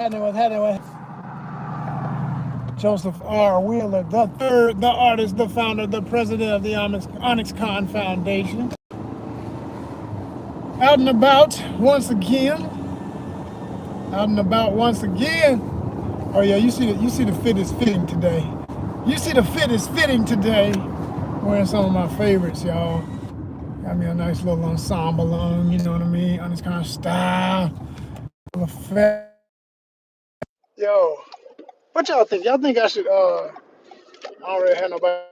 happening with Joseph R. Wheeler, the third, the artist, the founder, the president of the ONYXCON Foundation. Out and about once again. Out and about once again. Oh yeah, you see the fit is fitting today. You see the fit is fitting today. Wearing some of my favorites, y'all. Got me a nice little ensemble on, you know what I mean? On this kind of style. Yo, what y'all think? Y'all think I should I don't really have nobody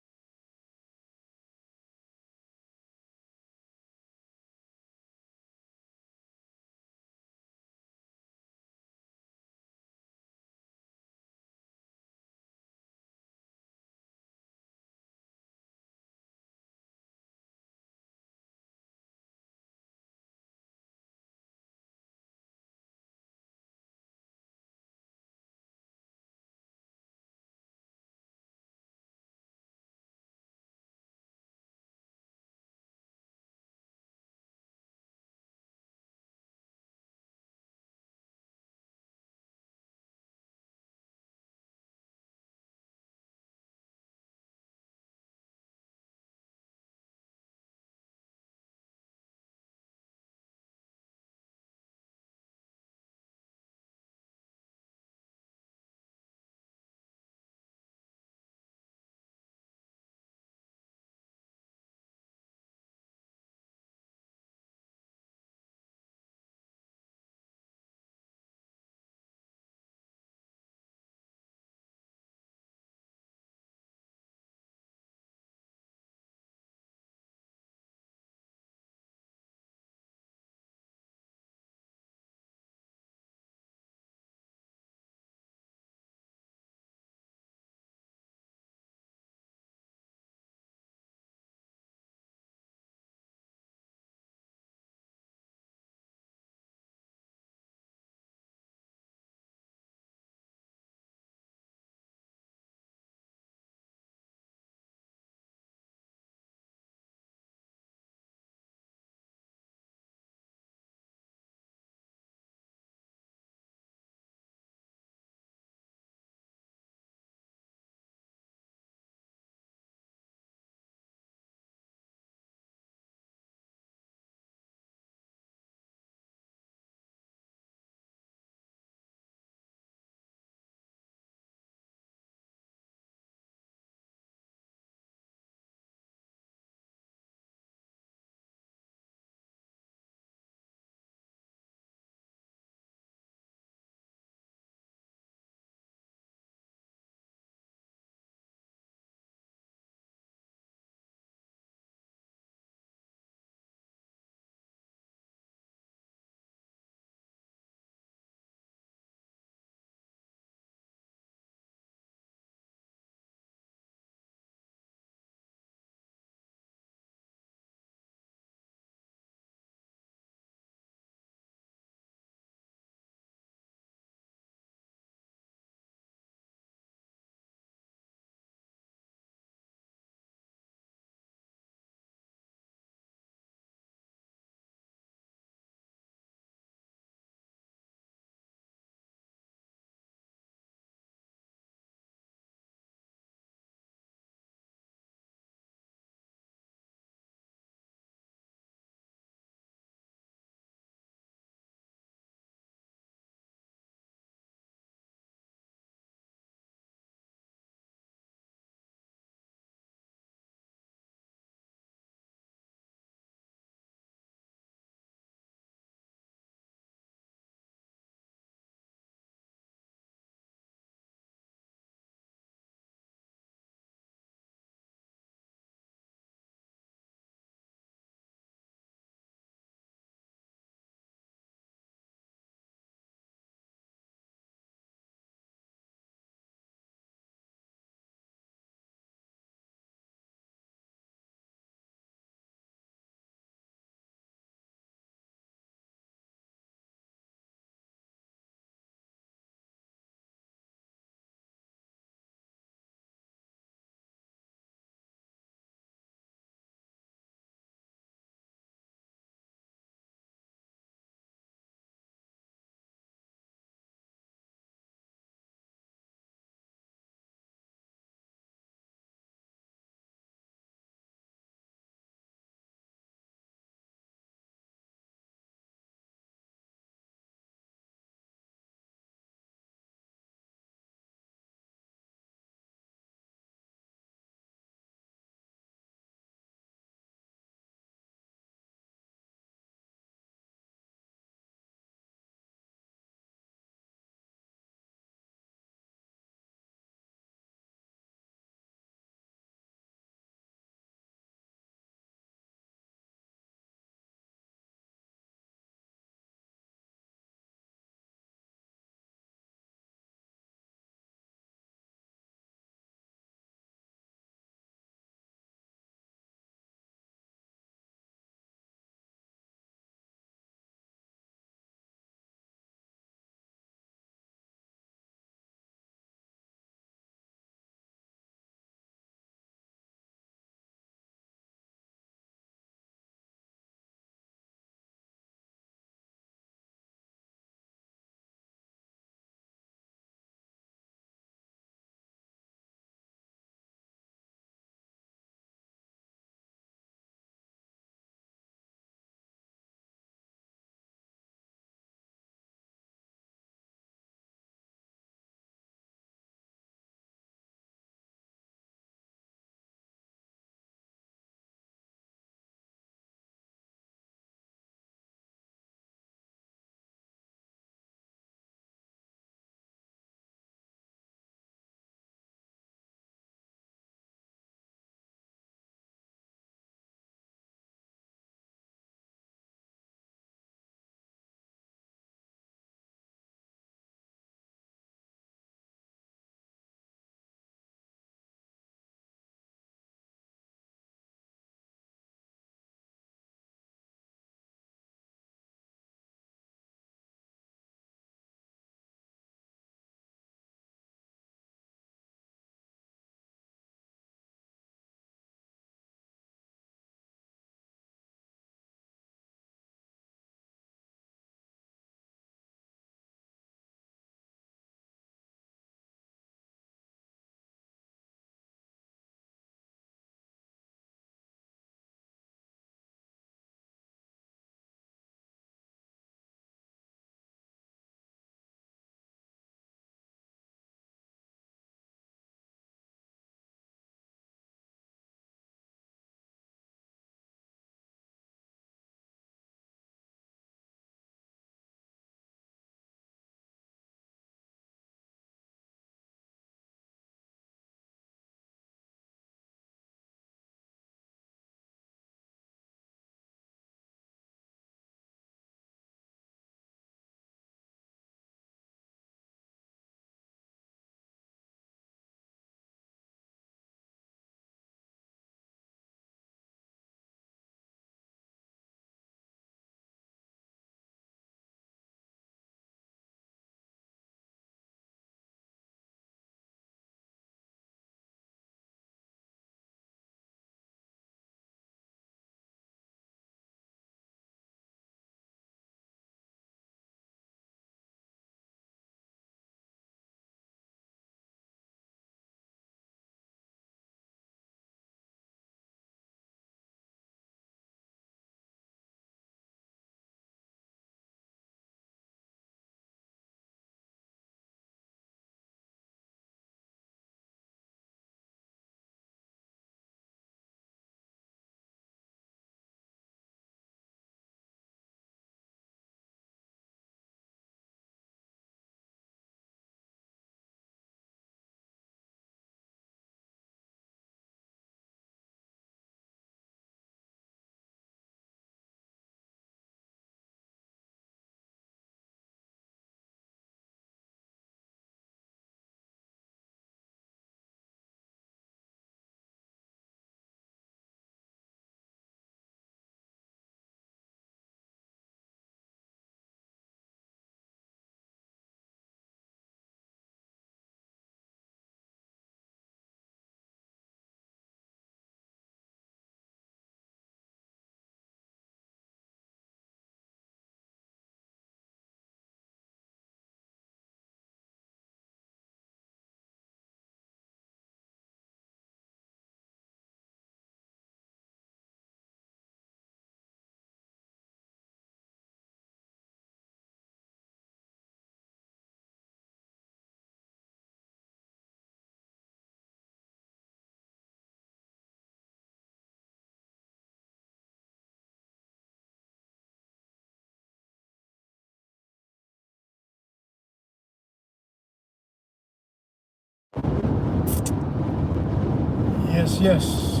Yes, yes.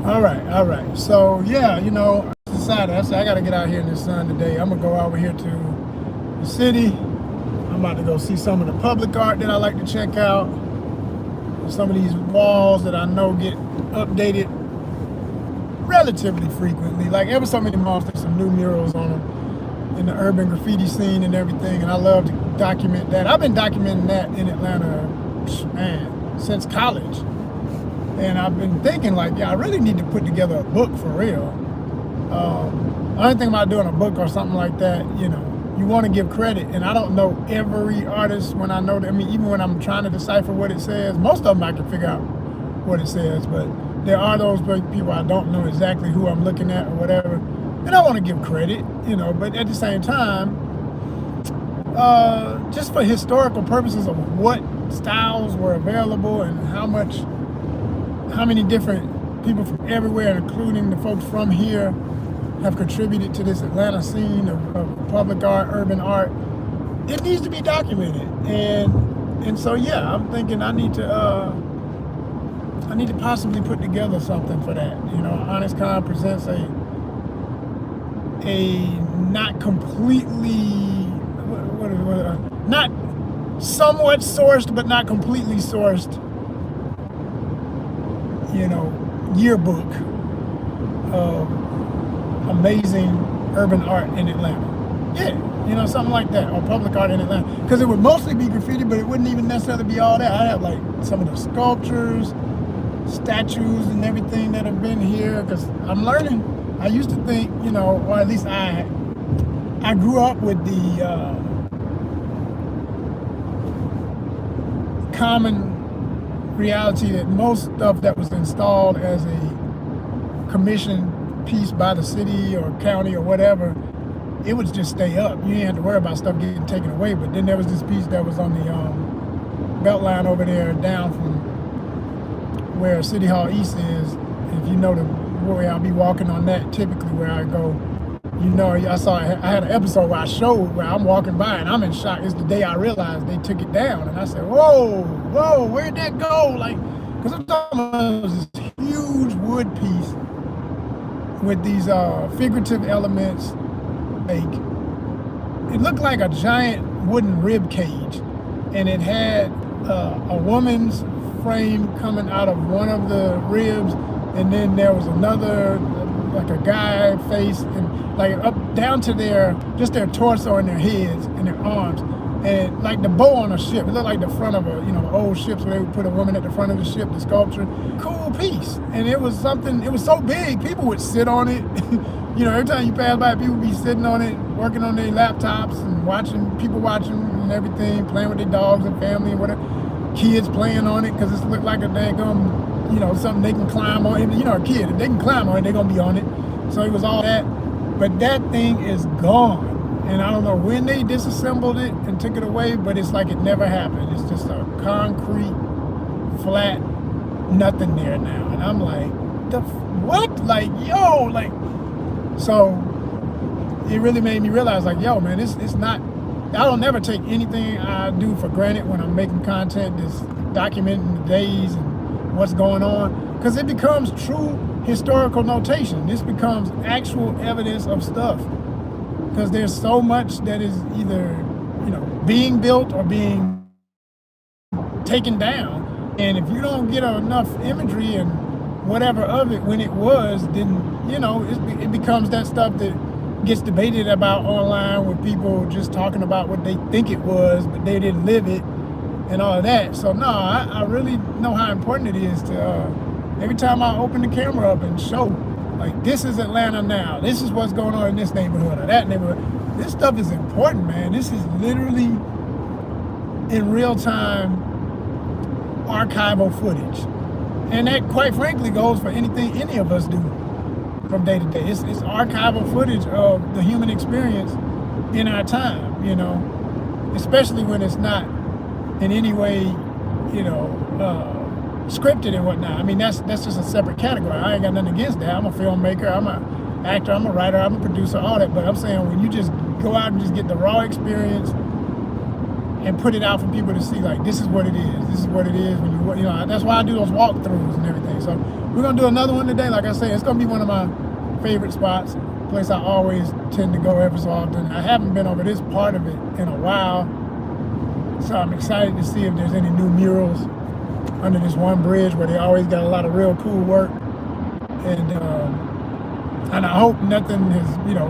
All right. So yeah, you know, I decided I said I gotta get out here in the sun today. I'm gonna go over here to the city. I'm about to go see some of the public art that I like to check out. Some of these walls that I know get updated relatively frequently. Like every so many months, there's some new murals on them in the urban graffiti scene and everything. And I love to document that. I've been documenting that in Atlanta, man, since college. And I've been thinking like, yeah, I really need to put together a book for real. I don't think about doing a book or something like that, you know. You want to give credit, and I don't know every artist when I know that. I mean, even when I'm trying to decipher what it says, most of them I can figure out what it says, but there are those people I don't know exactly who I'm looking at or whatever, and I want to give credit, you know, but at the same time, just for historical purposes of what styles were available and how many different people from everywhere, including the folks from here, have contributed to this Atlanta scene of public art, urban art. It needs to be documented, and so yeah, I'm thinking I need to possibly put together something for that. You know, ONYXCON presents a not completely, not somewhat sourced, but not completely sourced, you know, yearbook of amazing urban art in Atlanta. Yeah, you know, something like that, or public art in Atlanta. Because it would mostly be graffiti, but it wouldn't even necessarily be all that. I have like some of the sculptures, statues, and everything that have been here, because I'm learning. I used to think, you know, or at least I grew up with the common reality that most stuff that was installed as a commission piece by the city or county or whatever, it would just stay up. You didn't have to worry about stuff getting taken away. But then there was this piece that was on the belt line over there down from where City Hall East is. And if you know the way I'll be walking on that typically where I go, you know, I had an episode where I showed where I'm walking by and I'm in shock. It's the day I realized they took it down. And I said, whoa, where'd that go? Like, because I'm talking about this huge wood piece with these figurative elements. Like, it looked like a giant wooden rib cage, and it had a woman's frame coming out of one of the ribs, and then there was another, like a guy face, and like up down to their torso and their heads and their arms, and like the bow on a ship. It looked like the front of a, old ships where they would put a woman at the front of the ship, the sculpture. Cool piece. And it was so big, people would sit on it. Every time you pass by, people would be sitting on it, working on their laptops and people watching and everything, playing with their dogs and family and whatever. Kids playing on it because it looked like a daggum, something they can climb on. A kid, if they can climb on it, they're going to be on it. So it was all that. But that thing is gone. And I don't know when they disassembled it and took it away, but it's like it never happened. It's just a concrete, flat, nothing there now. And I'm like, what? So it really made me realize, like, yo, man, it's not, I don't never take anything I do for granted when I'm making content that's documenting the days and what's going on, because it becomes true historical notation. This becomes actual evidence of stuff. Because there's so much that is either, being built or being taken down. And if you don't get enough imagery and whatever of it when it was, then, it becomes that stuff that gets debated about online with people just talking about what they think it was, but they didn't live it and all of that. So, no, I really know how important it is to, every time I open the camera up and show, like, this is Atlanta now. This is what's going on in this neighborhood or that neighborhood. This stuff is important, man. This is literally in real time archival footage. And that, quite frankly, goes for anything any of us do from day to day. It's archival footage of the human experience in our time, especially when it's not in any way, scripted and whatnot. I mean, that's just a separate category. I ain't got nothing against that. I'm a filmmaker, I'm an actor, I'm a writer, I'm a producer, all that. But I'm saying when you just go out and just get the raw experience and put it out for people to see, like, this is what it is. This is what it is when you know, that's why I do those walkthroughs and everything. So we're gonna do another one today. Like I said, it's gonna be one of my favorite spots, a place I always tend to go every so often. I haven't been over this part of it in a while, so I'm excited to see if there's any new murals under this one bridge where they always got a lot of real cool work. And I hope nothing has, you know,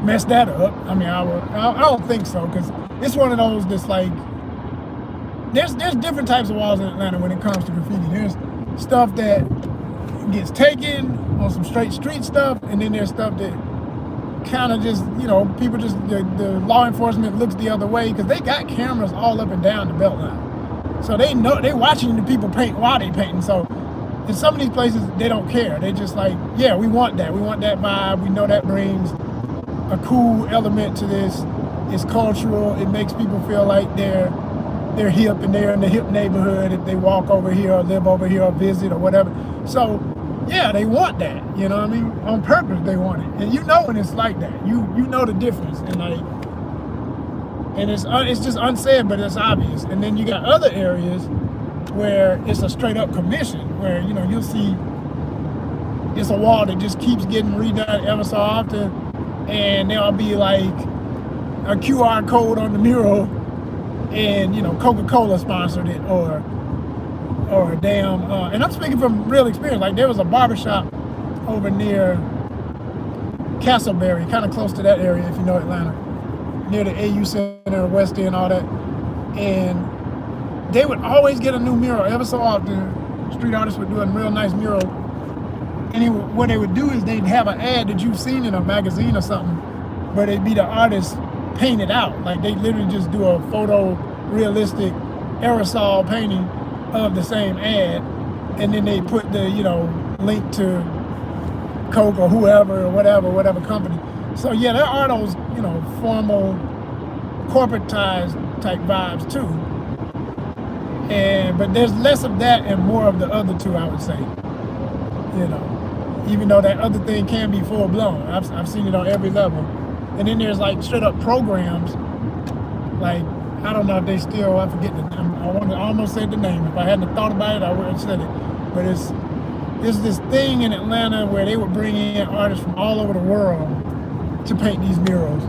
messed that up. I mean, I don't think so, because it's one of those that's like, there's different types of walls in Atlanta when it comes to graffiti. There's stuff that gets taken on some straight street stuff, and then there's stuff that kind of just, you know, people just, the law enforcement looks the other way because they got cameras all up and down the Beltline. So they know, they watching the people paint while they painting. So in some of these places, they don't care. They just like, yeah, we want that. We want that vibe. We know that brings a cool element to this. It's cultural. It makes people feel like they're hip and they're in the hip neighborhood if they walk over here or live over here or visit or whatever. So yeah, they want that. You know what I mean? On purpose, they want it. And you know when it's like that. You know the difference. And like, and it's just unsaid, but it's obvious. And then you got other areas where it's a straight up commission, where, you know, you'll see it's a wall that just keeps getting redone ever so often, and there'll be like a QR code on the mural, and, you know, Coca-Cola sponsored it, or a damn, and I'm speaking from real experience. Like, there was a barbershop over near Castleberry, kind of close to that area, if you know Atlanta, near the AU Center, West End, all that, and they would always get a new mural ever so often. Street artists would do a real nice mural. And what they would do is they'd have an ad that you've seen in a magazine or something, but it'd be the artist painted out. Like, they literally just do a photo-realistic aerosol painting of the same ad, and then they put the, you know, link to Coke or whoever or whatever company. So yeah, there are those, you know, formal, corporatized type vibes too. But there's less of that and more of the other two, I would say. You know, even though that other thing can be full blown. I've seen it on every level. And then there's like straight up programs. Like, I don't know if they still, I forget the name. I almost said the name. If I hadn't thought about it, I would have said it. But there's this thing in Atlanta where they would bring in artists from all over the world to paint these murals.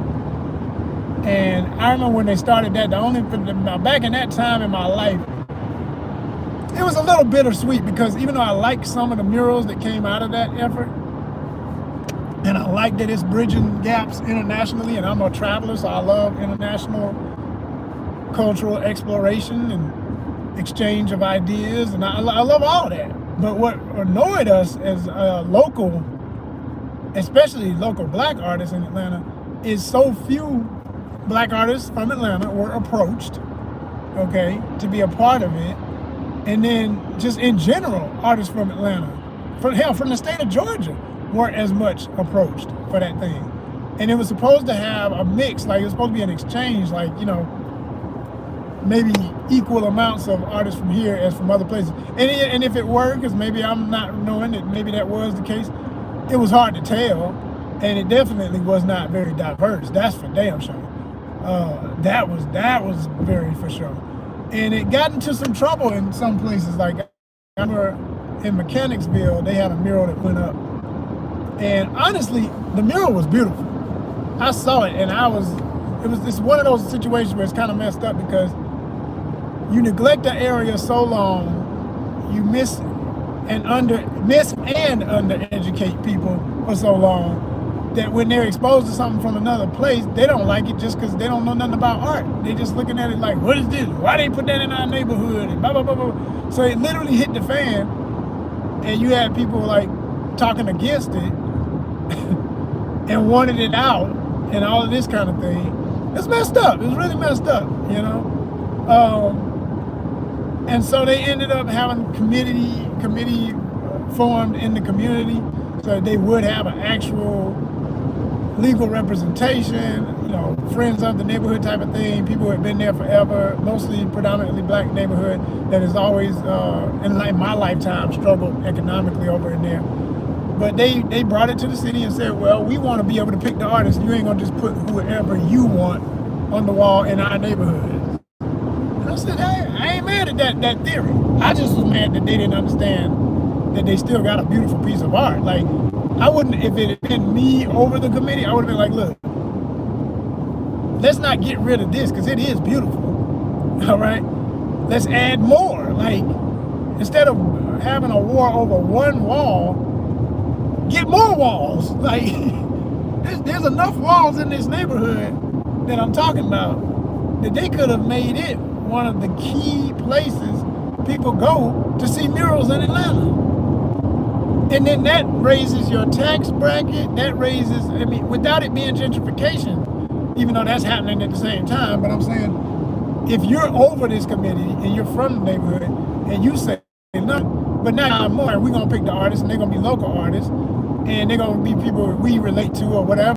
And I remember when they started that, back in that time in my life, it was a little bittersweet, because even though I liked some of the murals that came out of that effort, and I like that it's bridging gaps internationally, and I'm a traveler, so I love international cultural exploration and exchange of ideas, and I love all that. But what annoyed us as local, especially local black artists in Atlanta, is so few black artists from Atlanta were approached, okay, to be a part of it. And then just in general, artists from Atlanta, from the state of Georgia, weren't as much approached for that thing. And it was supposed to have a mix, like it was supposed to be an exchange, like, you know, maybe equal amounts of artists from here as from other places. And if it were, because maybe I'm not knowing it, maybe that was the case, it was hard to tell. And it definitely was not very diverse. That's for damn sure. That was very for sure. And it got into some trouble in some places. Like, I remember in Mechanicsville, they had a mural that went up. And honestly, the mural was beautiful. I saw it, and it's one of those situations where it's kind of messed up, because you neglect the area so long, you miss and undereducate people for so long, that when they're exposed to something from another place, they don't like it just because they don't know nothing about art. They just looking at it like, what is this? Why they put that in our neighborhood? And blah, blah, blah, blah. So it literally hit the fan, and you had people like talking against it and wanted it out and all of this kind of thing. It's messed up. It's really messed up, you know? And so they ended up having committee formed in the community, so they would have an actual legal representation, you know, friends of the neighborhood type of thing, people who had been there forever, mostly predominantly black neighborhood that has always, in like my lifetime, struggled economically over in there. But they brought it to the city and said, well, we want to be able to pick the artists. You ain't gonna just put whoever you want on the wall in our neighborhood. accepted that theory. I just was mad that they didn't understand that they still got a beautiful piece of art. Like, I wouldn't, if it had been me over the committee, I would have been like, look, let's not get rid of this because it is beautiful. All right, let's add more. Like, instead of having a war over one wall, get more walls. Like, there's enough walls in this neighborhood that I'm talking about that they could have made it one of the key places people go to see murals in Atlanta. And then that raises your tax bracket. That raises, I mean, without it being gentrification, even though that's happening at the same time. But I'm saying, if you're over this committee and you're from the neighborhood and you say, no, but now I'm more, we're going to pick the artists and they're going to be local artists and they're going to be people we relate to or whatever.